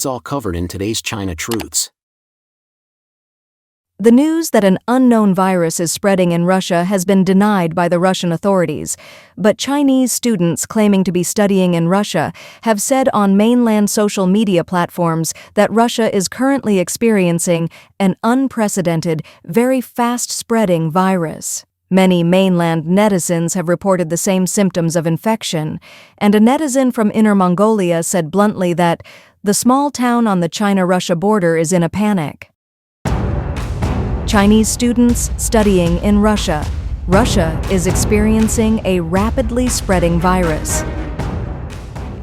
all covered in today's China Truths. The news that an unknown virus is spreading in Russia has been denied by the Russian authorities, but Chinese students claiming to be studying in Russia have said on mainland social media platforms that Russia is currently experiencing an unprecedented, very fast-spreading virus. Many mainland netizens have reported the same symptoms of infection, and a netizen from Inner Mongolia said bluntly that the small town on the China-Russia border is in a panic. Chinese students studying in Russia. Russia is experiencing a rapidly spreading virus.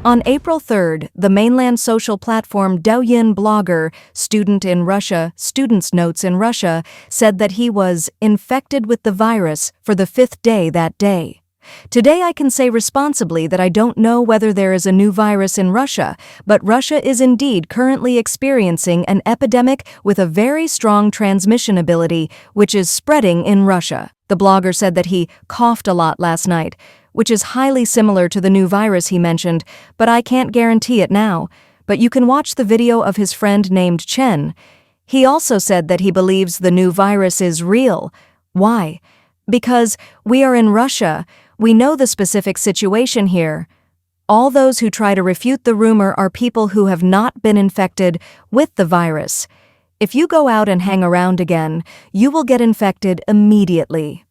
On April 3rd, the mainland social platform Douyin blogger, student in Russia, Students Notes in Russia, said that he was infected with the virus for the 5th day that day. Today I can say responsibly that I don't know whether there is a new virus in Russia, but Russia is indeed currently experiencing an epidemic with a very strong transmission ability, which is spreading in Russia. The blogger said that he coughed a lot last night, which is highly similar to the new virus he mentioned, but I can't guarantee it now. But you can watch the video of his friend named Chen. He also said that he believes the new virus is real. Why? Because we are in Russia. We know the specific situation here. All those who try to refute the rumor are people who have not been infected with the virus. If you go out and hang around again, you will get infected immediately.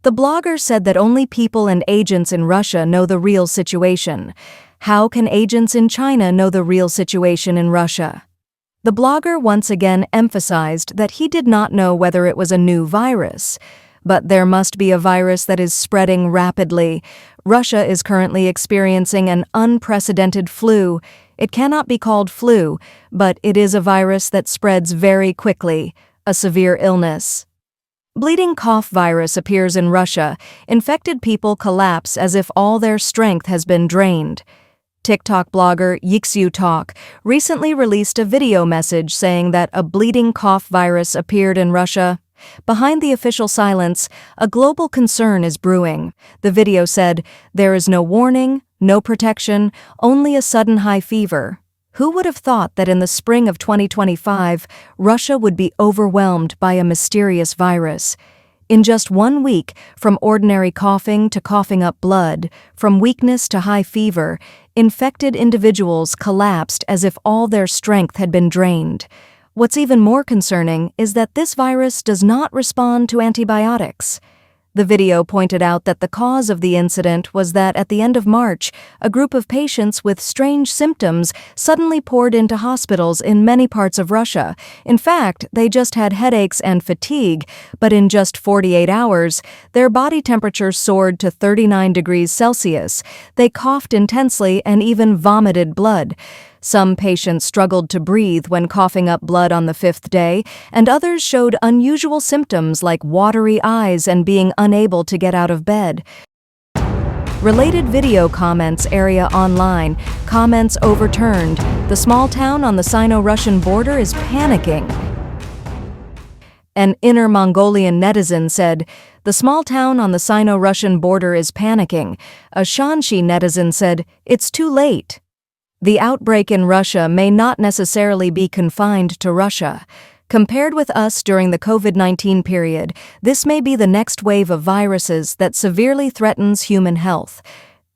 The blogger said that only people and agents in Russia know the real situation. How can agents in China know the real situation in Russia? The blogger once again emphasized that he did not know whether it was a new virus. But there must be a virus that is spreading rapidly. Russia is currently experiencing an unprecedented flu. It cannot be called flu, but it is a virus that spreads very quickly, a severe illness. Bleeding cough virus appears in Russia. Infected people collapse as if all their strength has been drained. TikTok blogger Yixiu Talk recently released a video message saying that a bleeding cough virus appeared in Russia. Behind the official silence, a global concern is brewing. The video said, "There is no warning, no protection, only a sudden high fever." Who would have thought that in the spring of 2025, Russia would be overwhelmed by a mysterious virus? In just 1 week, from ordinary coughing to coughing up blood, from weakness to high fever, infected individuals collapsed as if all their strength had been drained. What's even more concerning is that this virus does not respond to antibiotics. The video pointed out that the cause of the incident was that at the end of March, a group of patients with strange symptoms suddenly poured into hospitals in many parts of Russia. In fact, they just had headaches and fatigue, but in just 48 hours, their body temperature soared to 39 degrees Celsius. They coughed intensely and even vomited blood. Some patients struggled to breathe when coughing up blood on the 5th day, and others showed unusual symptoms like watery eyes and being unable to get out of bed. Related video comments area online. Comments overturned. The small town on the Sino-Russian border is panicking. An Inner Mongolian netizen said, "The small town on the Sino-Russian border is panicking." A Shanxi netizen said, "It's too late." The outbreak in Russia may not necessarily be confined to Russia. Compared with us during the COVID-19 period, this may be the next wave of viruses that severely threatens human health.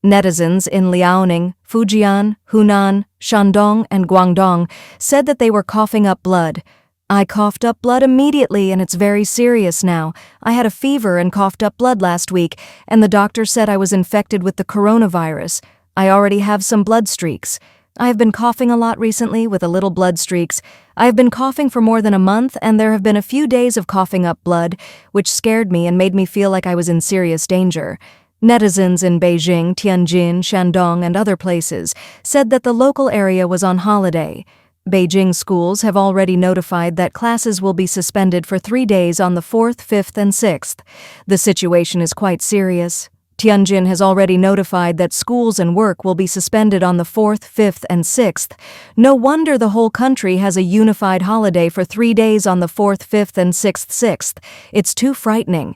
Netizens in Liaoning, Fujian, Hunan, Shandong, and Guangdong said that they were coughing up blood. "I coughed up blood immediately and it's very serious now. I had a fever and coughed up blood last week, and the doctor said I was infected with the coronavirus. I already have some blood streaks. I have been coughing a lot recently with a little blood streaks. I have been coughing for more than a month, and there have been a few days of coughing up blood, which scared me and made me feel like I was in serious danger." Netizens in Beijing, Tianjin, Shandong, and other places said that the local area was on holiday. Beijing schools have already notified that classes will be suspended for 3 days on the 4th, 5th, and 6th. The situation is quite serious. Tianjin has already notified that schools and work will be suspended on the 4th, 5th, and 6th. No wonder the whole country has a unified holiday for 3 days on the 4th, 5th, and 6th. It's too frightening.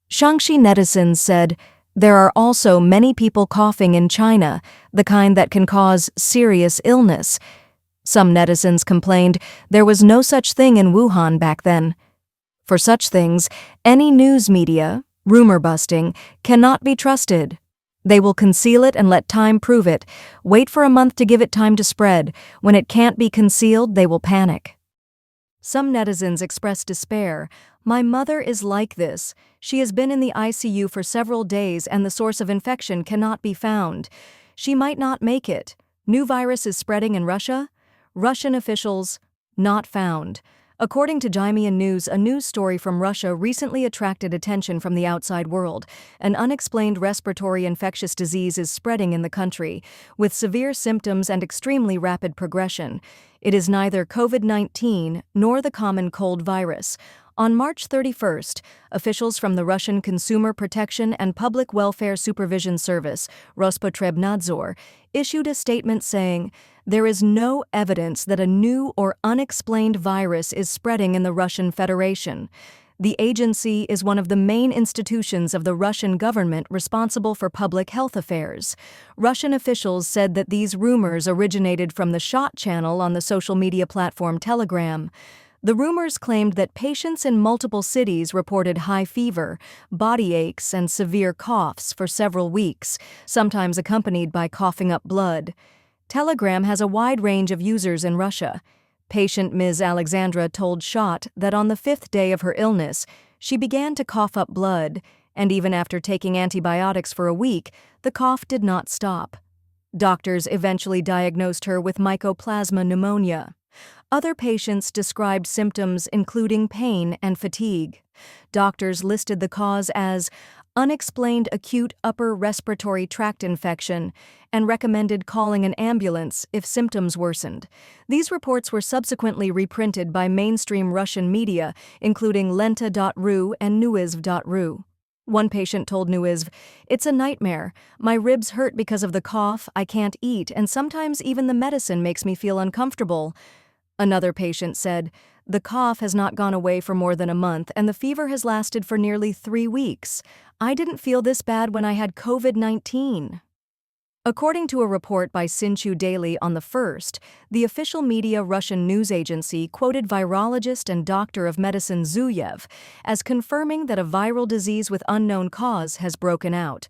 Shanxi netizens said, "There are also many people coughing in China, the kind that can cause serious illness." Some netizens complained there was no such thing in Wuhan back then. For such things, any news media, rumor busting, cannot be trusted. They will conceal it and let time prove it. Wait for a month to give it time to spread. When it can't be concealed, they will panic. Some netizens expressed despair. My mother is like this. She has been in the ICU for several days and the source of infection cannot be found. She might not make it. New virus is spreading in Russia? Russian officials, not found. According to Jimian News, a news story from Russia recently attracted attention from the outside world. An unexplained respiratory infectious disease is spreading in the country, with severe symptoms and extremely rapid progression. It is neither COVID-19 nor the common cold virus. On March 31st, officials from the Russian Consumer Protection and Public Welfare Supervision Service, Rospotrebnadzor, issued a statement saying, "There is no evidence that a new or unexplained virus is spreading in the Russian Federation." The agency is one of the main institutions of the Russian government responsible for public health affairs. Russian officials said that these rumors originated from the shot channel on the social media platform Telegram. The rumors claimed that patients in multiple cities reported high fever, body aches, and severe coughs for several weeks, sometimes accompanied by coughing up blood. Telegram has a wide range of users in Russia. Patient Ms. Alexandra told Shot that on the 5th day of her illness, she began to cough up blood, and even after taking antibiotics for a week, the cough did not stop. Doctors eventually diagnosed her with mycoplasma pneumonia. Other patients described symptoms including pain and fatigue. Doctors listed the cause as unexplained acute upper respiratory tract infection and recommended calling an ambulance if symptoms worsened. These reports were subsequently reprinted by mainstream Russian media, including Lenta.ru and Nuizv.ru. One patient told Nuizv, "It's a nightmare. My ribs hurt because of the cough, I can't eat, and sometimes even the medicine makes me feel uncomfortable." Another patient said, "The cough has not gone away for more than a month and the fever has lasted for nearly 3 weeks. I didn't feel this bad when I had COVID-19. According to a report by Sinchu Daily on the 1st, the official media Russian news agency quoted virologist and doctor of medicine Zuyev as confirming that a viral disease with unknown cause has broken out.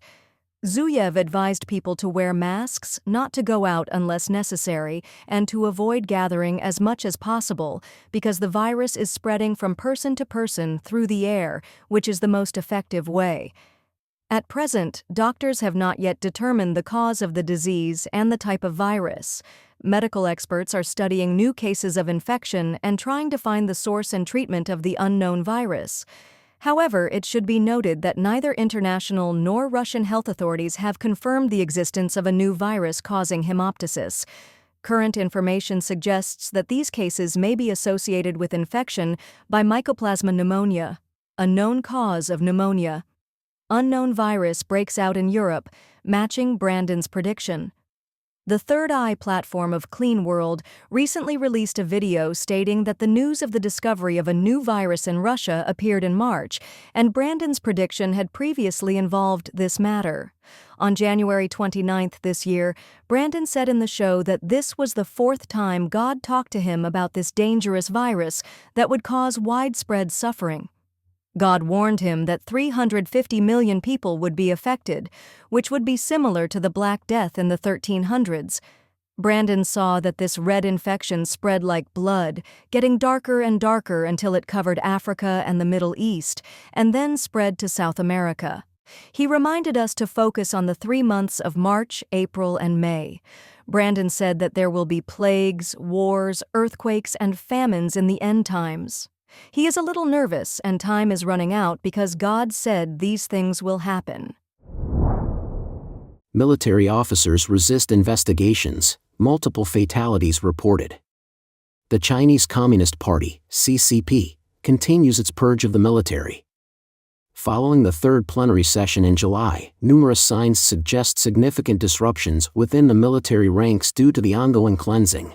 Zuyev advised people to wear masks, not to go out unless necessary, and to avoid gathering as much as possible because the virus is spreading from person to person through the air, which is the most effective way. At present, doctors have not yet determined the cause of the disease and the type of virus. Medical experts are studying new cases of infection and trying to find the source and treatment of the unknown virus. However, it should be noted that neither international nor Russian health authorities have confirmed the existence of a new virus causing hemoptysis. Current information suggests that these cases may be associated with infection by Mycoplasma pneumonia, a known cause of pneumonia. Unknown virus breaks out in Europe, matching Brandon's prediction. The Third Eye platform of Clean World recently released a video stating that the news of the discovery of a new virus in Russia appeared in March, and Brandon's prediction had previously involved this matter. On January 29th this year, Brandon said in the show that this was the 4th time God talked to him about this dangerous virus that would cause widespread suffering. God warned him that 350 million people would be affected, which would be similar to the Black Death in the 1300s. Brandon saw that this red infection spread like blood, getting darker and darker until it covered Africa and the Middle East, and then spread to South America. He reminded us to focus on the 3 months of March, April, and May. Brandon said that there will be plagues, wars, earthquakes, and famines in the end times. He is a little nervous and time is running out because God said these things will happen. Military officers resist investigations, multiple fatalities reported. The Chinese Communist Party, CCP, continues its purge of the military. Following the third plenary session in July, numerous signs suggest significant disruptions within the military ranks due to the ongoing cleansing.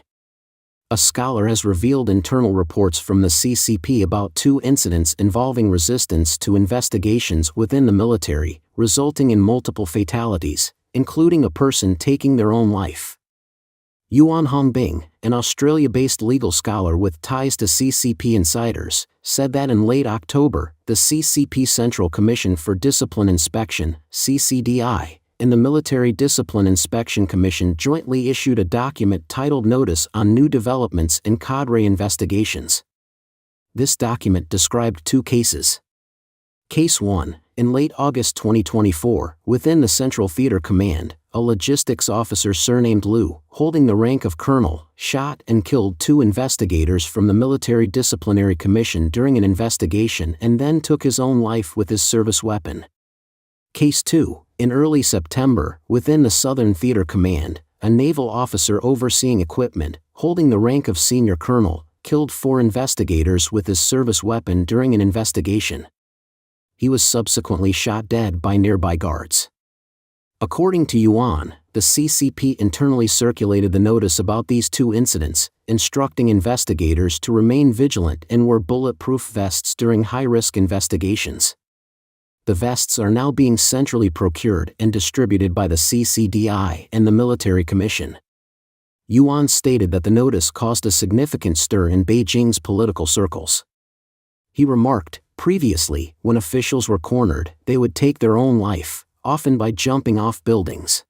A scholar has revealed internal reports from the CCP about 2 incidents involving resistance to investigations within the military, resulting in multiple fatalities, including a person taking their own life. Yuan Hongbing, an Australia-based legal scholar with ties to CCP insiders, said that in late October, the CCP Central Commission for Discipline Inspection, CCDI, and the Military Discipline Inspection Commission jointly issued a document titled Notice on New Developments in Cadre Investigations. This document described two cases. Case 1, in late August 2024, within the Central Theater Command, a logistics officer surnamed Liu, holding the rank of colonel, shot and killed 2 investigators from the Military Disciplinary Commission during an investigation and then took his own life with his service weapon. Case 2, in early September, within the Southern Theater Command, a naval officer overseeing equipment, holding the rank of senior colonel, killed 4 investigators with his service weapon during an investigation. He was subsequently shot dead by nearby guards. According to Yuan, the CCP internally circulated the notice about these 2 incidents, instructing investigators to remain vigilant and wear bulletproof vests during high-risk investigations. The vests are now being centrally procured and distributed by the CCDI and the Military Commission. Yuan stated that the notice caused a significant stir in Beijing's political circles. He remarked, previously, when officials were cornered, they would take their own life, often by jumping off buildings.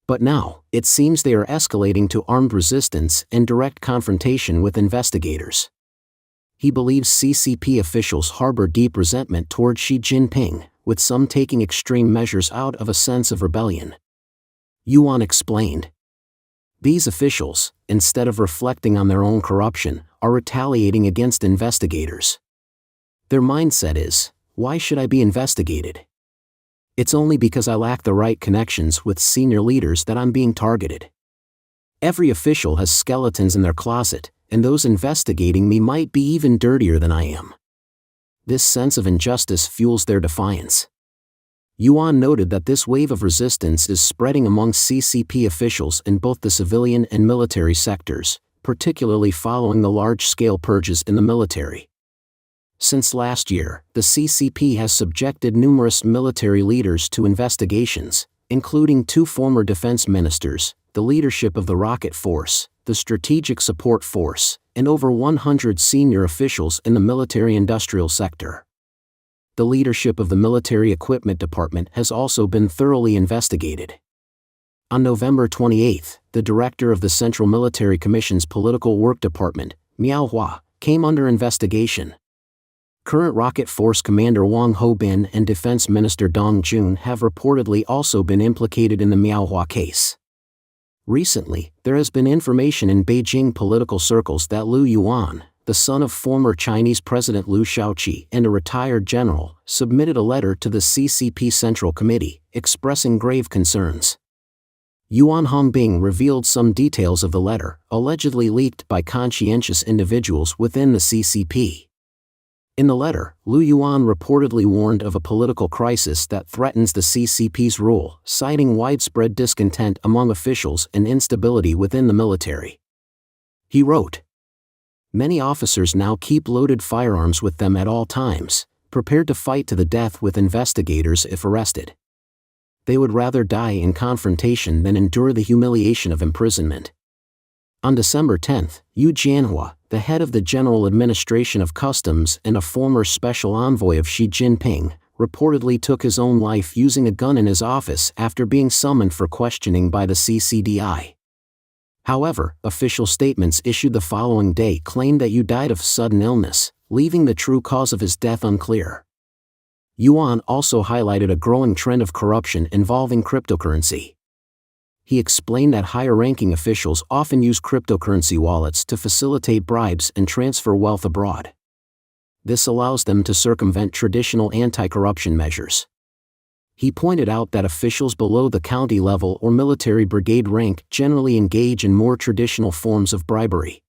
But now, it seems they are escalating to armed resistance and direct confrontation with investigators. He believes CCP officials harbor deep resentment toward Xi Jinping, with some taking extreme measures out of a sense of rebellion. Yuan explained. These officials, instead of reflecting on their own corruption, are retaliating against investigators. Their mindset is, why should I be investigated? It's only because I lack the right connections with senior leaders that I'm being targeted. Every official has skeletons in their closet, and those investigating me might be even dirtier than I am. This sense of injustice fuels their defiance. Yuan noted that this wave of resistance is spreading among CCP officials in both the civilian and military sectors, particularly following the large-scale purges in the military. Since last year, the CCP has subjected numerous military leaders to investigations, including 2 former defense ministers, the leadership of the Rocket Force, the Strategic Support Force, and over 100 senior officials in the military-industrial sector. The leadership of the Military Equipment Department has also been thoroughly investigated. On November 28, the director of the Central Military Commission's Political Work Department, Miao Hua, came under investigation. Current Rocket Force Commander Wang Houbin and Defense Minister Dong Jun have reportedly also been implicated in the Miaohua case. Recently, there has been information in Beijing political circles that Liu Yuan, the son of former Chinese President Liu Shaoqi and a retired general, submitted a letter to the CCP Central Committee, expressing grave concerns. Yuan Hongbing revealed some details of the letter, allegedly leaked by conscientious individuals within the CCP. In the letter, Liu Yuan reportedly warned of a political crisis that threatens the CCP's rule, citing widespread discontent among officials and instability within the military. He wrote, "Many officers now keep loaded firearms with them at all times, prepared to fight to the death with investigators if arrested. They would rather die in confrontation than endure the humiliation of imprisonment." On December 10, Yu Jianhua, the head of the General Administration of Customs and a former special envoy of Xi Jinping, reportedly took his own life using a gun in his office after being summoned for questioning by the CCDI. However, official statements issued the following day claimed that Yu died of sudden illness, leaving the true cause of his death unclear. Yuan also highlighted a growing trend of corruption involving cryptocurrency. He explained that higher-ranking officials often use cryptocurrency wallets to facilitate bribes and transfer wealth abroad. This allows them to circumvent traditional anti-corruption measures. He pointed out that officials below the county level or military brigade rank generally engage in more traditional forms of bribery.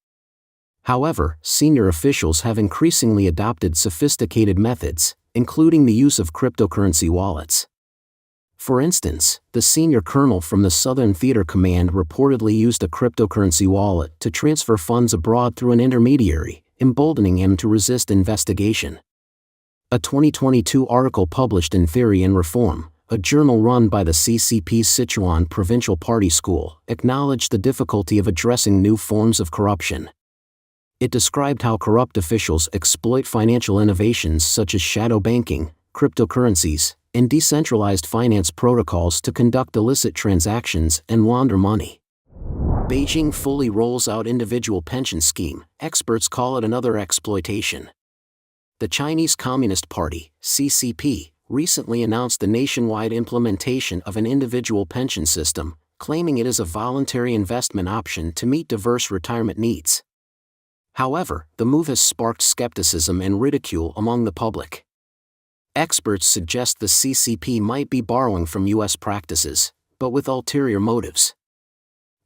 However, senior officials have increasingly adopted sophisticated methods, including the use of cryptocurrency wallets. For instance, the senior colonel from the Southern Theater Command reportedly used a cryptocurrency wallet to transfer funds abroad through an intermediary, emboldening him to resist investigation. A 2022 article published in Theory and Reform, a journal run by the CCP's Sichuan Provincial Party School, acknowledged the difficulty of addressing new forms of corruption. It described how corrupt officials exploit financial innovations such as shadow banking, cryptocurrencies, and decentralized finance protocols to conduct illicit transactions and launder money. Beijing fully rolls out individual pension scheme, experts call it another exploitation. The Chinese Communist Party, CCP, recently announced the nationwide implementation of an individual pension system, claiming it is a voluntary investment option to meet diverse retirement needs. However, the move has sparked skepticism and ridicule among the public. Experts suggest the CCP might be borrowing from U.S. practices, but with ulterior motives.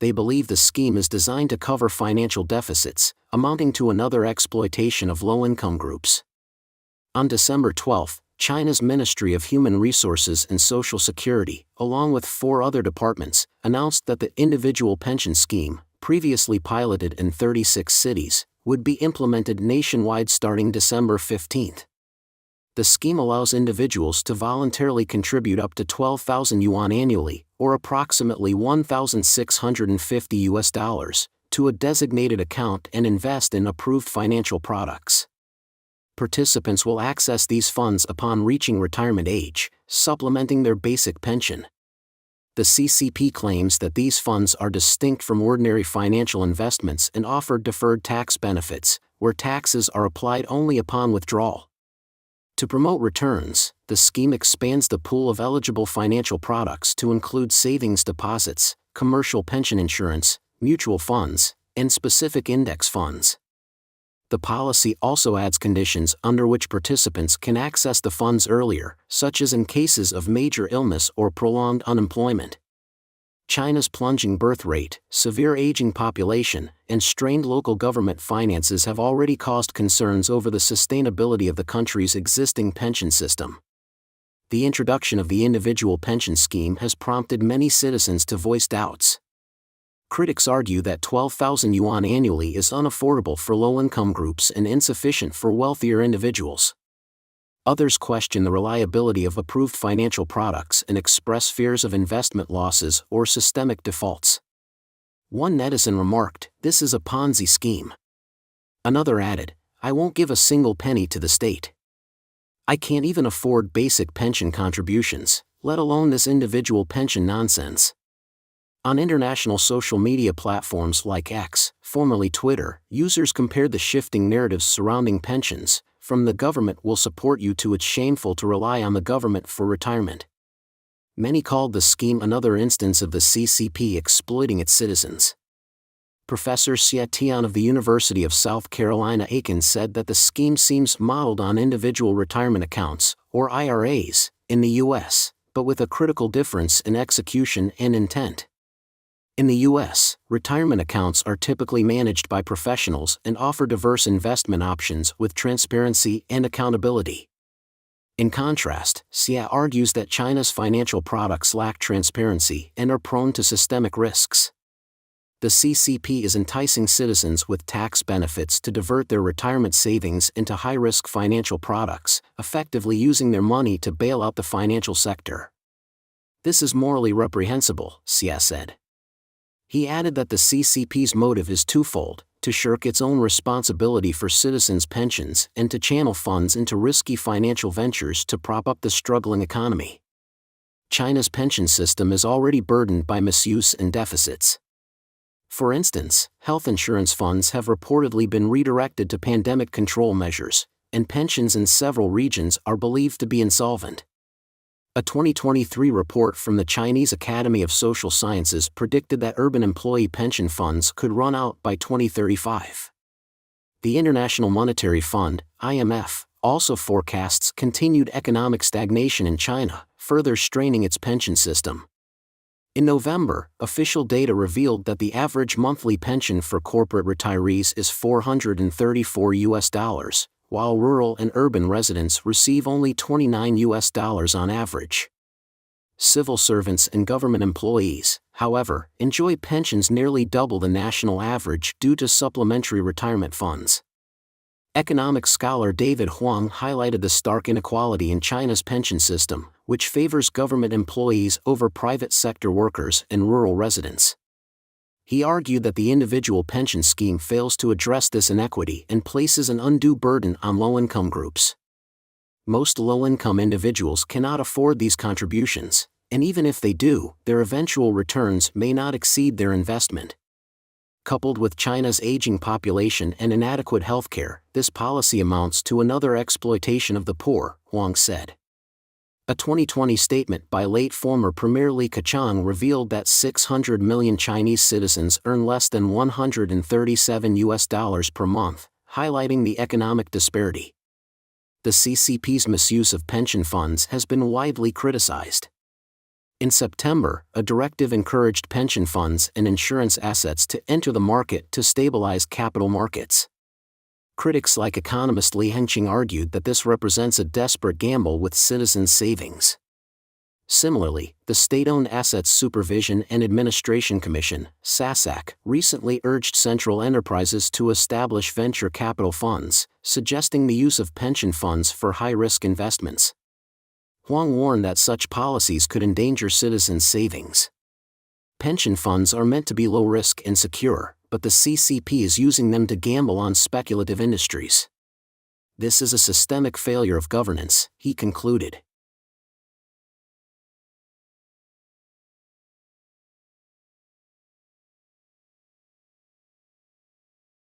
They believe the scheme is designed to cover financial deficits, amounting to another exploitation of low-income groups. On December 12, China's Ministry of Human Resources and Social Security, along with 4 other departments, announced that the individual pension scheme, previously piloted in 36 cities, would be implemented nationwide starting December 15. The scheme allows individuals to voluntarily contribute up to 12,000 yuan annually, or approximately $1,650, to a designated account and invest in approved financial products. Participants will access these funds upon reaching retirement age, supplementing their basic pension. The CCP claims that these funds are distinct from ordinary financial investments and offer deferred tax benefits, where taxes are applied only upon withdrawal. To promote returns, the scheme expands the pool of eligible financial products to include savings deposits, commercial pension insurance, mutual funds, and specific index funds. The policy also adds conditions under which participants can access the funds earlier, such as in cases of major illness or prolonged unemployment. China's plunging birth rate, severe aging population, and strained local government finances have already caused concerns over the sustainability of the country's existing pension system. The introduction of the individual pension scheme has prompted many citizens to voice doubts. Critics argue that 12,000 yuan annually is unaffordable for low-income groups and insufficient for wealthier individuals. Others question the reliability of approved financial products and express fears of investment losses or systemic defaults. One netizen remarked, "This is a Ponzi scheme." Another added, "I won't give a single penny to the state. I can't even afford basic pension contributions, let alone this individual pension nonsense." On international social media platforms like X, formerly Twitter, users compared the shifting narratives surrounding pensions, from "the government will support you" to "it's shameful to rely on the government for retirement." Many called the scheme another instance of the CCP exploiting its citizens. Professor Xie Tian of the University of South Carolina Aiken said that the scheme seems modeled on individual retirement accounts, or IRAs, in the U.S., but with a critical difference in execution and intent. In the U.S., retirement accounts are typically managed by professionals and offer diverse investment options with transparency and accountability. In contrast, Xie argues that China's financial products lack transparency and are prone to systemic risks. The CCP is enticing citizens with tax benefits to divert their retirement savings into high-risk financial products, effectively using their money to bail out the financial sector. "This is morally reprehensible," Xie said. He added that the CCP's motive is twofold: to shirk its own responsibility for citizens' pensions and to channel funds into risky financial ventures to prop up the struggling economy. China's pension system is already burdened by misuse and deficits. For instance, health insurance funds have reportedly been redirected to pandemic control measures, and pensions in several regions are believed to be insolvent. A 2023 report from the Chinese Academy of Social Sciences predicted that urban employee pension funds could run out by 2035. The International Monetary Fund, IMF, also forecasts continued economic stagnation in China, further straining its pension system. In November, official data revealed that the average monthly pension for corporate retirees is $434, while rural and urban residents receive only $29 on average. Civil servants and government employees, however, enjoy pensions nearly double the national average due to supplementary retirement funds. Economic scholar David Huang highlighted the stark inequality in China's pension system, which favors government employees over private sector workers and rural residents. He argued that the individual pension scheme fails to address this inequity and places an undue burden on low-income groups. Most low-income individuals cannot afford these contributions, and even if they do, their eventual returns may not exceed their investment. Coupled with China's aging population and inadequate healthcare, this policy amounts to another exploitation of the poor, Huang said. A 2020 statement by late former Premier Li Keqiang revealed that 600 million Chinese citizens earn less than $137 per month, highlighting the economic disparity. The CCP's misuse of pension funds has been widely criticized. In September, a directive encouraged pension funds and insurance assets to enter the market to stabilize capital markets. Critics like economist Li Hengqing argued that this represents a desperate gamble with citizens' savings. Similarly, the State-Owned Assets Supervision and Administration Commission, SASAC, recently urged central enterprises to establish venture capital funds, suggesting the use of pension funds for high-risk investments. Huang warned that such policies could endanger citizens' savings. Pension funds are meant to be low-risk and secure, but the CCP is using them to gamble on speculative industries. This is a systemic failure of governance, he concluded.